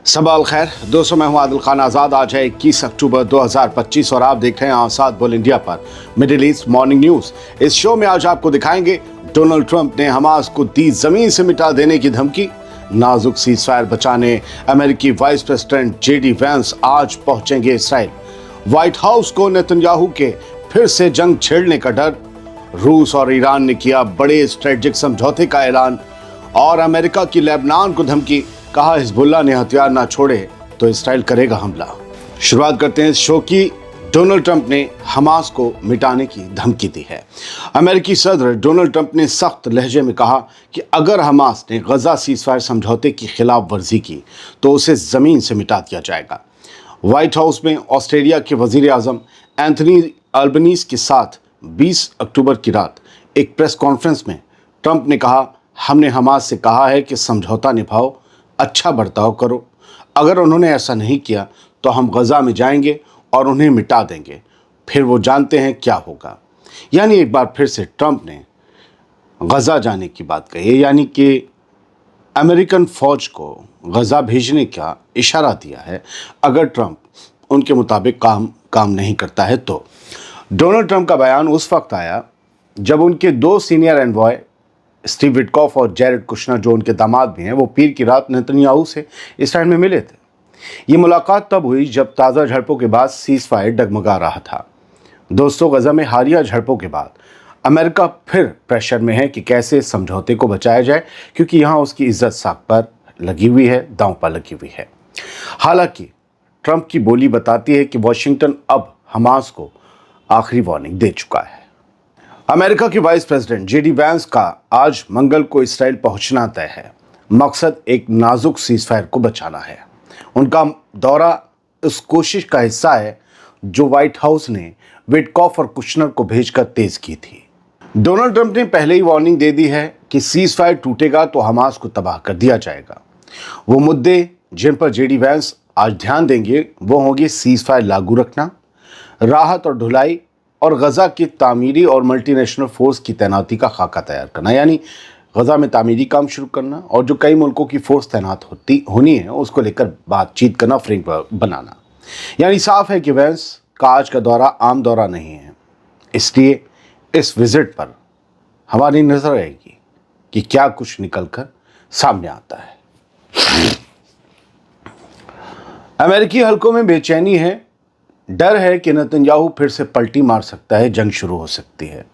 सबाल खैर दोस्तों, मैं हूं आदिल खान आज़ाद। आज है 21 अक्टूबर 2025 और आप देख रहे हैं आसाद बोल इंडिया पर मिडिल ईस्ट मॉर्निंग न्यूज़। इस शो में आज आपको दिखाएंगे डोनाल्ड ट्रंप ने हमास को दी जमीन से मिटा देने की धमकी, नाजुक सीज़फायर बचाने अमेरिकी वाइस प्रेसिडेंट जेडी वैंस आज पहुंचेंगे इसराइल, व्हाइट हाउस को नेतन्याहू के फिर से जंग छेड़ने का डर, रूस और ईरान ने किया बड़े स्ट्रेटेजिक समझौते का ऐलान और अमेरिका की लेबनान को धमकी, कहा हिजबुल्लाह ने हथियार ना छोड़े तो इसराइल करेगा हमला। शुरुआत करते हैं इस शो की। डोनाल्ड ट्रंप ने हमास को मिटाने की धमकी दी है। अमेरिकी सदर डोनाल्ड ट्रंप ने सख्त लहजे में कहा कि अगर हमास ने गजा सीज़फायर समझौते की खिलाफ वर्जी की तो उसे ज़मीन से मिटा दिया जाएगा। व्हाइट हाउस में ऑस्ट्रेलिया के वज़ीर आज़म एंथनी अल्बनीज़ के साथ 20 अक्टूबर की रात एक प्रेस कॉन्फ्रेंस में ट्रंप ने कहा, हमने हमास से कहा है कि समझौता निभाओ, अच्छा बर्ताव करो। अगर उन्होंने ऐसा नहीं किया तो हम गजा में जाएंगे और उन्हें मिटा देंगे, फिर वो जानते हैं क्या होगा। यानी एक बार फिर से ट्रंप ने गजा जाने की बात कही है, यानी कि अमेरिकन फौज को गजा भेजने का इशारा दिया है अगर ट्रंप उनके मुताबिक काम नहीं करता है तो। डोनाल्ड ट्रंप का बयान उस वक्त आया जब उनके दो सीनियर एनवॉय स्टीव विटकॉफ और जैरेड कुशनर, जो उनके दामाद भी हैं, वो पीर की रात नेतन्याहू से इसराइल में मिले थे। ये मुलाकात तब हुई जब ताज़ा झड़पों के बाद सीज़फायर डगमगा रहा था। दोस्तों, गजा में हालिया झड़पों के बाद अमेरिका फिर प्रेशर में है कि कैसे समझौते को बचाया जाए, क्योंकि यहाँ उसकी इज्जत साख पर लगी हुई है, दांव पर लगी हुई है। हालांकि ट्रंप की बोली बताती है कि वॉशिंगटन अब हमास को आखिरी वार्निंग दे चुका है। अमेरिका के वाइस प्रेसिडेंट जेडी वैंस का आज मंगल को इसराइल पहुंचना तय है। मकसद एक नाजुक सीज़फायर को बचाना है। उनका दौरा उस कोशिश का हिस्सा है जो व्हाइट हाउस ने विटकॉफ और कुशनर को भेजकर तेज की थी। डोनाल्ड ट्रंप ने पहले ही वार्निंग दे दी है कि सीज़फायर टूटेगा तो हमास को तबाह कर दिया जाएगा। वो मुद्दे जिन पर जेडी वैंस आज ध्यान देंगे वो होंगे सीज़फायर लागू रखना, राहत और ढुलाई और गजा की तामीरी और मल्टीनेशनल फोर्स की तैनाती का खाका तैयार करना, यानी गजा में तामीरी काम शुरू करना और जो कई मुल्कों की फोर्स तैनात होनी है उसको लेकर बातचीत करना, फ्रेमवर्क बनाना। यानी साफ है कि वैंस का आज का दौरा आम दौरा नहीं है। इसलिए इस विजिट पर हमारी नजर रहेगी कि क्या कुछ निकलकर सामने आता है। अमेरिकी हलकों में बेचैनी है, डर है कि नेतन्याहू फिर से पलटी मार सकता है, जंग शुरू हो सकती है।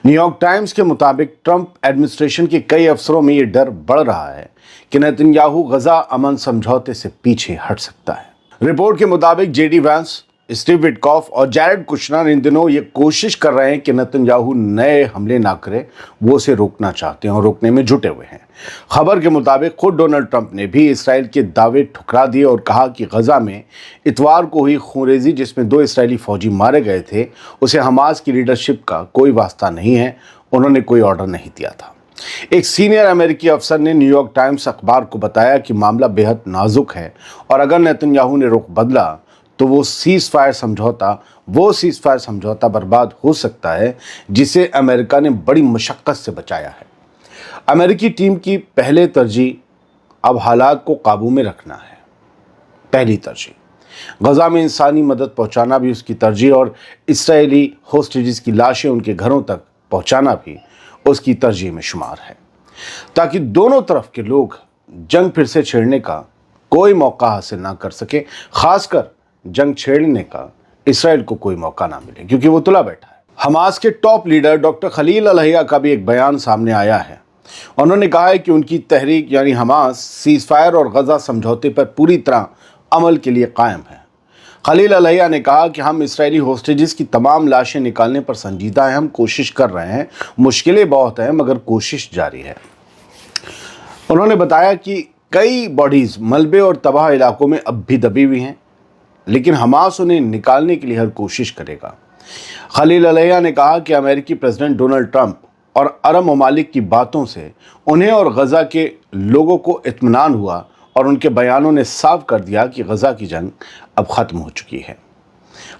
न्यूयॉर्क टाइम्स के मुताबिक ट्रंप एडमिनिस्ट्रेशन के कई अफसरों में ये डर बढ़ रहा है कि नेतन्याहू गजा अमन समझौते से पीछे हट सकता है। रिपोर्ट के मुताबिक जेडी वैंस, स्टीव विटकॉफ और जैरेड कुशनर इन दिनों ये कोशिश कर रहे हैं कि नेतन्याहू नए हमले ना करे, वो उसे रोकना चाहते हैं और रोकने में जुटे हुए हैं। खबर के मुताबिक खुद डोनाल्ड ट्रंप ने भी इसराइल के दावे ठुकरा दिए और कहा कि गजा में इतवार को हुई खूनरेजी जिसमें 2 इसराइली फौजी मारे गए थे उसे हमास की लीडरशिप का कोई वास्ता नहीं है, उन्होंने कोई ऑर्डर नहीं दिया था। एक सीनियर अमेरिकी अफसर ने न्यूयॉर्क टाइम्स अखबार को बताया कि मामला बेहद नाजुक है और अगर नेतन्याहू ने रुख बदला तो वो सीज़फायर समझौता बर्बाद हो सकता है जिसे अमेरिका ने बड़ी मशक्क़त से बचाया है। अमेरिकी टीम की पहले तरजीह अब हालात को काबू में रखना है। पहली तरजीह गजा में इंसानी मदद पहुंचाना भी उसकी तरजीह और इस्राएली होस्टेजेस की लाशें उनके घरों तक पहुंचाना भी उसकी तरजीह में शुमार है, ताकि दोनों तरफ के लोग जंग फिर से छेड़ने का कोई मौका हासिल ना कर सके, खासकर जंग छेड़ने का इसराइल को कोई मौका ना मिले, क्योंकि वो तुला बैठा है। हमास के टॉप लीडर डॉक्टर खलील अल-हैया का भी एक बयान सामने आया है। उन्होंने कहा है कि उनकी तहरीक यानी हमास सीज़फायर और गजा समझौते पर पूरी तरह अमल के लिए कायम है। खलील अल-हैया ने कहा कि हम इसराइली होस्टेजेस की तमाम लाशें निकालने पर संजीदा हैं, हम कोशिश कर रहे हैं, मुश्किलें बहुत हैं मगर कोशिश जारी है। उन्होंने बताया कि कई बॉडीज़ मलबे और तबाह इलाकों में अब भी दबी हुई हैं, लेकिन हमास उन्हें निकालने के लिए हर कोशिश करेगा। खलील अल-हैया ने कहा कि अमेरिकी प्रेसिडेंट डोनाल्ड ट्रंप और अरब ममालिक की बातों से उन्हें और गजा के लोगों को इत्मीनान हुआ और उनके बयानों ने साफ कर दिया कि गजा की जंग अब ख़त्म हो चुकी है।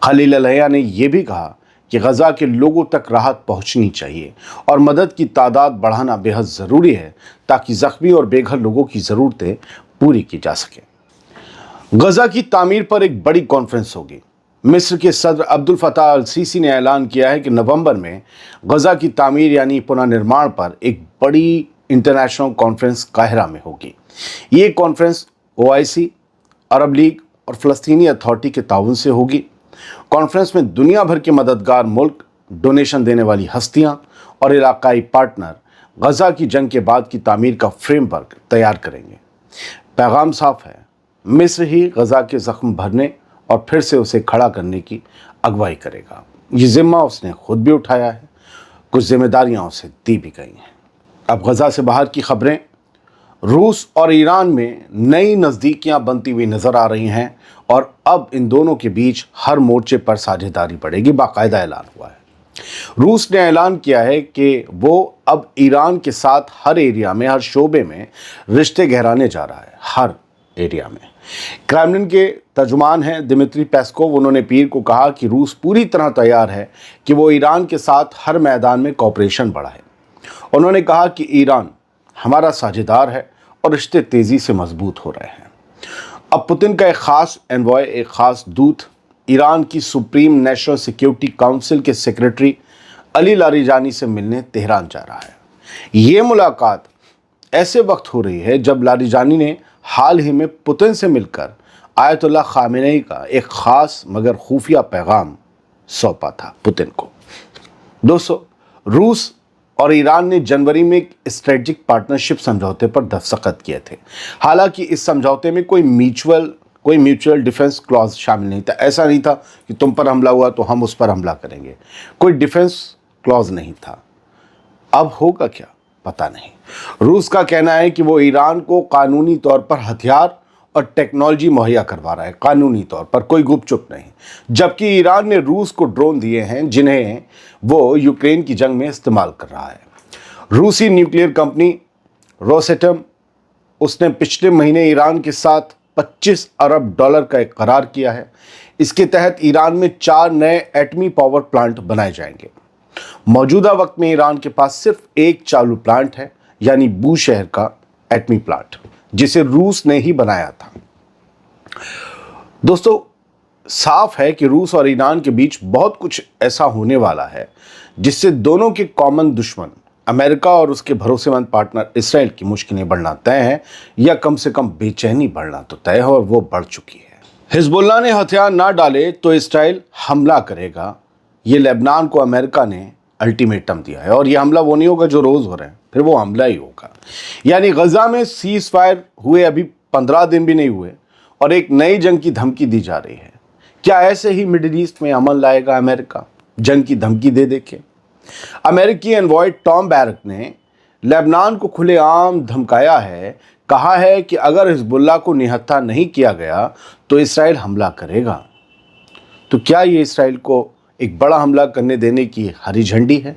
खलील अल-हैया ने यह भी कहा कि गजा के लोगों तक राहत पहुंचनी चाहिए और मदद की तादाद बढ़ाना बेहद ज़रूरी है ताकि ज़ख्मी और बेघर लोगों की ज़रूरतें पूरी की जा सकें। गजा की तामीर पर एक बड़ी कॉन्फ्रेंस होगी। मिस्र के सदर अब्दुल फताह अल सीसी ने ऐलान किया है कि नवंबर में गजा की तामीर यानी पुनर्निर्माण पर एक बड़ी इंटरनेशनल कॉन्फ्रेंस काहिरा में होगी। ये कॉन्फ्रेंस ओआईसी, अरब लीग और फ़लस्तीनी अथॉरिटी के ताउन से होगी। कॉन्फ्रेंस में दुनिया भर के मददगार मुल्क, डोनेशन देने वाली हस्तियां और इलाकाई पार्टनर गजा की जंग के बाद की तामीर का फ्रेमवर्क तैयार करेंगे। पैगाम साफ है, मिस्र ही गजा के जख्म भरने और फिर से उसे खड़ा करने की अगुवाई करेगा। ये जिम्मा उसने खुद भी उठाया है, कुछ जिम्मेदारियां उसे दी भी गई हैं। अब गजा से बाहर की खबरें। रूस और ईरान में नई नज़दीकियां बनती हुई नजर आ रही हैं और अब इन दोनों के बीच हर मोर्चे पर साझेदारी बढ़ेगी, बाकायदा ऐलान हुआ है। रूस ने ऐलान किया है कि वो अब ईरान के साथ हर एरिया में, हर शोबे में रिश्ते गहराने जा रहा है, हर एरिया में। क्रेमलिन के तर्जुमान हैं दिमित्री पेस्कोव, उन्होंने पीर को कहा कि रूस पूरी तरह तैयार है कि वो ईरान के साथ हर मैदान में कोऑपरेशन बढ़ाए। उन्होंने कहा कि ईरान हमारा साझेदार है और रिश्ते तेजी से मजबूत हो रहे हैं। अब पुतिन का एक खास एनवॉय, एक खास दूत ईरान की सुप्रीम नेशनल सिक्योरिटी काउंसिल के सेक्रेटरी अली लारिजानी से मिलने तेहरान जा रहा है। ये मुलाकात ऐसे वक्त हो रही है जब लारिजानी ने हाल ही में पुतिन से मिलकर आयतुल्लाह खामेनेई का एक खास मगर खुफिया पैगाम सौंपा था पुतिन को। दोस्तों, रूस और ईरान ने जनवरी में एक स्ट्रेटेजिक पार्टनरशिप समझौते पर दस्तखत किए थे। हालांकि इस समझौते में कोई म्यूचुअल डिफेंस क्लॉज शामिल नहीं था। ऐसा नहीं था कि तुम पर हमला हुआ तो हम उस पर हमला करेंगे, कोई डिफेंस क्लॉज नहीं था। अब होगा क्या पता नहीं। रूस का कहना है कि वो ईरान को कानूनी तौर पर हथियार और टेक्नोलॉजी मुहैया करवा रहा है, कानूनी तौर पर, कोई गुपचुप नहीं। जबकि ईरान ने रूस को ड्रोन दिए हैं जिन्हें वो यूक्रेन की जंग में इस्तेमाल कर रहा है। रूसी न्यूक्लियर कंपनी रोसेटम, उसने पिछले महीने ईरान के साथ $25 अरब का एक करार किया है। इसके तहत ईरान में 4 नए एटमी पावर प्लांट बनाए जाएंगे। मौजूदा वक्त में ईरान के पास सिर्फ एक चालू प्लांट है, यानी बूशहर का एटमी प्लांट, जिसे रूस ने ही बनाया था। दोस्तों, साफ है कि रूस और ईरान के बीच बहुत कुछ ऐसा होने वाला है जिससे दोनों के कॉमन दुश्मन अमेरिका और उसके भरोसेमंद पार्टनर इसराइल की मुश्किलें बढ़ना तय है, या कम से कम बेचैनी बढ़ना तो तय है, और वो बढ़ चुकी है। हिजबुल्लाह ने हथियार ना डाले तो इसराइल हमला करेगा, ये लेबनान को अमेरिका ने अल्टीमेटम दिया है। और ये हमला वो नहीं होगा जो रोज़ हो रहे हैं, फिर वो हमला ही होगा। यानी गजा में सीज फायर हुए अभी 15 दिन भी नहीं हुए और एक नई जंग की धमकी दी जा रही है। क्या ऐसे ही मिडिल ईस्ट में अमन लाएगा अमेरिका, जंग की धमकी दे देके? अमेरिकी एनवॉय टॉम बैरक ने लेबनान को खुलेआम धमकाया है, कहा है कि अगर हिजबुल्लाह को निहत्था नहीं किया गया तो इसराइल हमला करेगा। तो क्या ये इसराइल को एक बड़ा हमला करने देने की हरी झंडी है?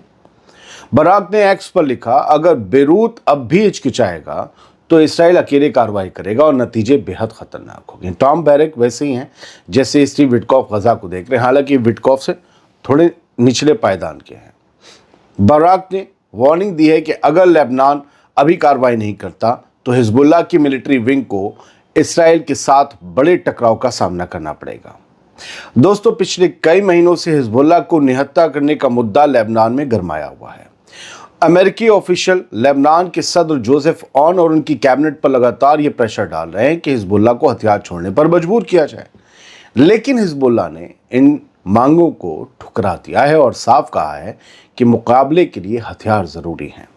बराक ने एक्स पर लिखा, अगर बेरूत अब भी हिचकिचाएगा तो इसराइल अकेले कार्रवाई करेगा और नतीजे बेहद खतरनाक होंगे। टॉम बैरक वैसे ही हैं जैसे स्टीव विटकॉफ गजा को देख रहे हैं, हालांकि विटकॉफ से थोड़े निचले पायदान के हैं। बराक ने वार्निंग दी है कि अगर लेबनान अभी कार्रवाई नहीं करता तो हिजबुल्लाह की मिलिट्री विंग को इसराइल के साथ बड़े टकराव का सामना करना पड़ेगा। दोस्तों, पिछले कई महीनों से हिजबुल्लाह को निहत्था करने का मुद्दा लेबनान में गरमाया हुआ है। अमेरिकी ऑफिशियल लेबनान के सदर जोसेफ ऑन और उनकी कैबिनेट पर लगातार ये प्रेशर डाल रहे हैं कि हिजबुल्लाह को हथियार छोड़ने पर मजबूर किया जाए, लेकिन हिजबुल्लाह ने इन मांगों को ठुकरा दिया है और साफ कहा है कि मुकाबले के लिए हथियार ज़रूरी हैं।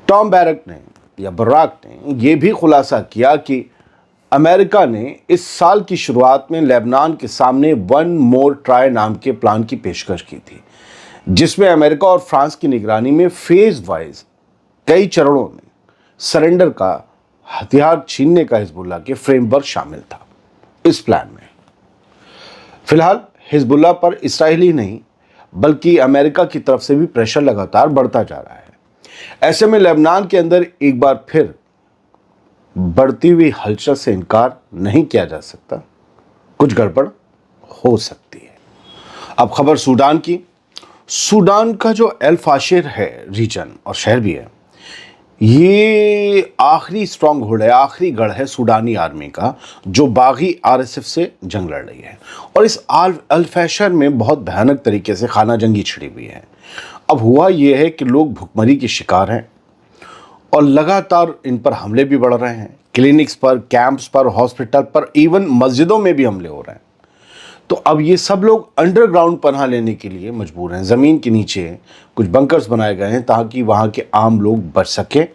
टॉम बैरक ने या बराक ने यह भी खुलासा किया कि अमेरिका ने इस साल की शुरुआत में लेबनान के सामने वन मोर ट्राई नाम के प्लान की पेशकश की थी, जिसमें अमेरिका और फ्रांस की निगरानी में फेज वाइज कई चरणों में सरेंडर का, हथियार छीनने का हिजबुल्लाह के फ्रेमवर्क शामिल था। इस प्लान में फिलहाल हिजबुल्लाह पर इसराइली नहीं बल्कि अमेरिका की तरफ से भी प्रेशर लगातार बढ़ता जा रहा है। ऐसे में लेबनान के अंदर एक बार फिर बढ़ती हुई हलचल से इनकार नहीं किया जा सकता, कुछ गड़बड़ हो सकती है। अब खबर सूडान की। सूडान का जो एल फाशिर है रीजन और शहर भी है, ये आखिरी स्ट्रॉन्ग होल्ड है, आखिरी गढ़ है सूडानी आर्मी का, जो बागी आरएसएफ से जंग लड़ रही है। और इस अल फैशर में बहुत भयानक तरीके से खाना जंगी छिड़ी हुई है। अब हुआ ये है कि लोग भुखमरी के शिकार हैं और लगातार इन पर हमले भी बढ़ रहे हैं। क्लिनिक्स पर, कैंप्स पर, हॉस्पिटल पर, इवन मस्जिदों में भी हमले हो रहे हैं। तो अब ये सब लोग अंडरग्राउंड पनाह लेने के लिए मजबूर हैं। ज़मीन के नीचे कुछ बंकर्स बनाए गए हैं ताकि वहाँ के आम लोग बच सकें,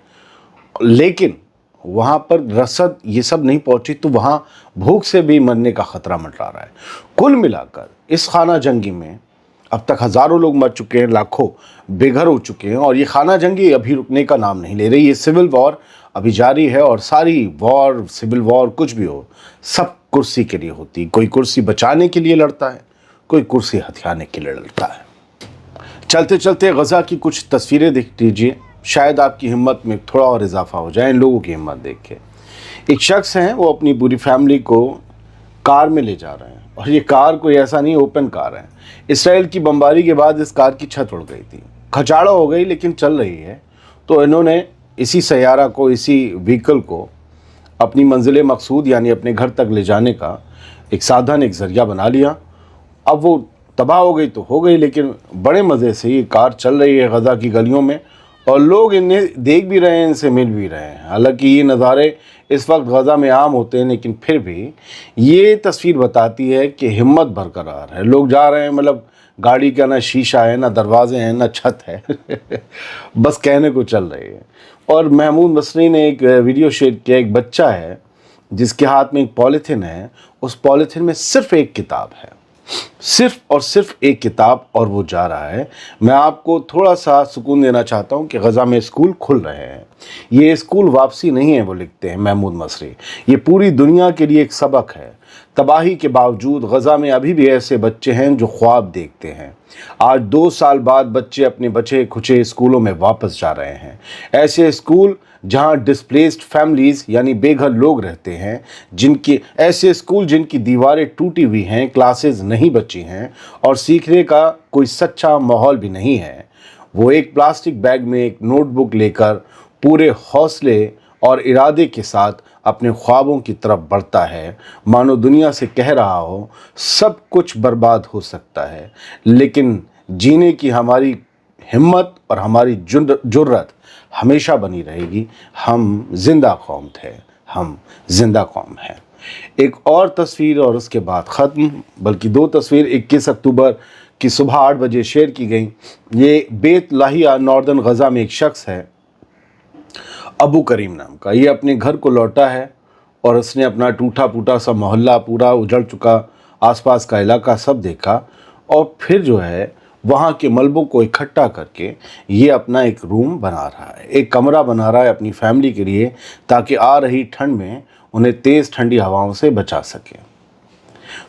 लेकिन वहाँ पर रसद ये सब नहीं पहुँची तो वहाँ भूख से भी मरने का ख़तरा मंडरा रहा है। कुल मिलाकर इस खाना जंगी में अब तक हज़ारों लोग मर चुके हैं, लाखों बेघर हो चुके हैं, और ये खाना जंगी अभी रुकने का नाम नहीं ले रही। ये सिविल वॉर अभी जारी है, और सारी वॉर, सिविल वॉर कुछ भी हो, सब कुर्सी के लिए होती। कोई कुर्सी बचाने के लिए लड़ता है, कोई कुर्सी हथियाने के लिए लड़ता है। चलते चलते गज़ा की कुछ तस्वीरें देख लीजिए, शायद आपकी हिम्मत में थोड़ा और इजाफा हो जाए इन लोगों की हिम्मत देख के। एक शख्स हैं, वो अपनी पूरी फैमिली को कार में ले जा रहे हैं, और ये कार कोई ऐसा नहीं ओपन कार है। इसराइल की बमबारी के बाद इस कार की छत उड़ गई थी, खचाड़ा हो गई, लेकिन चल रही है। तो इन्होंने इसी सैयारा को, इसी व्हीकल को अपनी मंजिल मकसूद यानी अपने घर तक ले जाने का एक साधन, एक ज़रिया बना लिया। अब वो तबाह हो गई तो हो गई, लेकिन बड़े मज़े से ये कार चल रही है गज़ा की गलियों में, और लोग इन्हें देख भी रहे हैं, इनसे मिल भी रहे हैं। हालांकि ये नज़ारे इस वक्त गज़ा में आम होते हैं, लेकिन फिर भी ये तस्वीर बताती है कि हिम्मत बरकरार है। लोग जा रहे हैं, मतलब गाड़ी का ना शीशा है, ना दरवाजे हैं, ना छत है बस कहने को चल रही है। और महमूद मसरी ने एक वीडियो शेयर किया, एक बच्चा है जिसके हाथ में एक पॉलीथिन है, उस पॉलीथिन में सिर्फ एक किताब है, सिर्फ और सिर्फ एक किताब, और वो जा रहा है। मैं आपको थोड़ा सा सुकून देना चाहता हूँ कि गज़ा में स्कूल खुल रहे हैं। ये स्कूल वापसी नहीं है, वो लिखते हैं महमूद मसरी, ये पूरी दुनिया के लिए एक सबक है। तबाही के बावजूद गज़ा में अभी भी ऐसे बच्चे हैं जो ख्वाब देखते हैं। आज 2 साल बाद बच्चे अपने बचे खुचे स्कूलों में वापस जा रहे हैं। ऐसे स्कूल जहां डिस्प्लेस्ड फैमिलीज़ यानी बेघर लोग रहते हैं, ऐसे स्कूल जिनकी दीवारें टूटी हुई हैं, क्लासेस नहीं बची हैं, और सीखने का कोई सच्चा माहौल भी नहीं है। वो एक प्लास्टिक बैग में एक नोटबुक लेकर पूरे हौसले और इरादे के साथ अपने ख्वाबों की तरफ बढ़ता है, मानो दुनिया से कह रहा हो सब कुछ बर्बाद हो सकता है, लेकिन जीने की हमारी हिम्मत और हमारी जुर्रत हमेशा बनी रहेगी। हम जिंदा कौम थे, हम जिंदा कौम हैं। एक और तस्वीर और उसके बाद ख़त्म, बल्कि 2 तस्वीर 21 अक्टूबर की सुबह 8 बजे शेयर की गई। ये बेत लाहिया नॉर्दर्न गज़ा में एक शख्स है, अबू करीम नाम का। ये अपने घर को लौटा है और उसने अपना टूटा फूटा सा मोहल्ला, पूरा उजड़ चुका आसपास का इलाका सब देखा, और फिर जो है वहाँ के मलबों को इकट्ठा करके ये अपना एक रूम बना रहा है, एक कमरा बना रहा है अपनी फैमिली के लिए, ताकि आ रही ठंड में उन्हें तेज़ ठंडी हवाओं से बचा सके।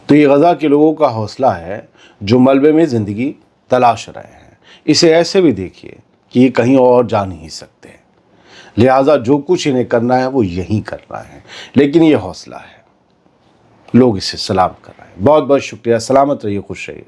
तो ये गज़ा के लोगों का हौसला है जो मलबे में ज़िंदगी तलाश रहे हैं। इसे ऐसे भी देखिए कि ये कहीं और जा नहीं सकते, लिहाजा जो कुछ इन्हें करना है वो यहीं करना है, लेकिन ये हौसला है, लोग इसे सलाम कर रहे हैं। बहुत बहुत शुक्रिया, सलामत रहिए, खुश रहिए।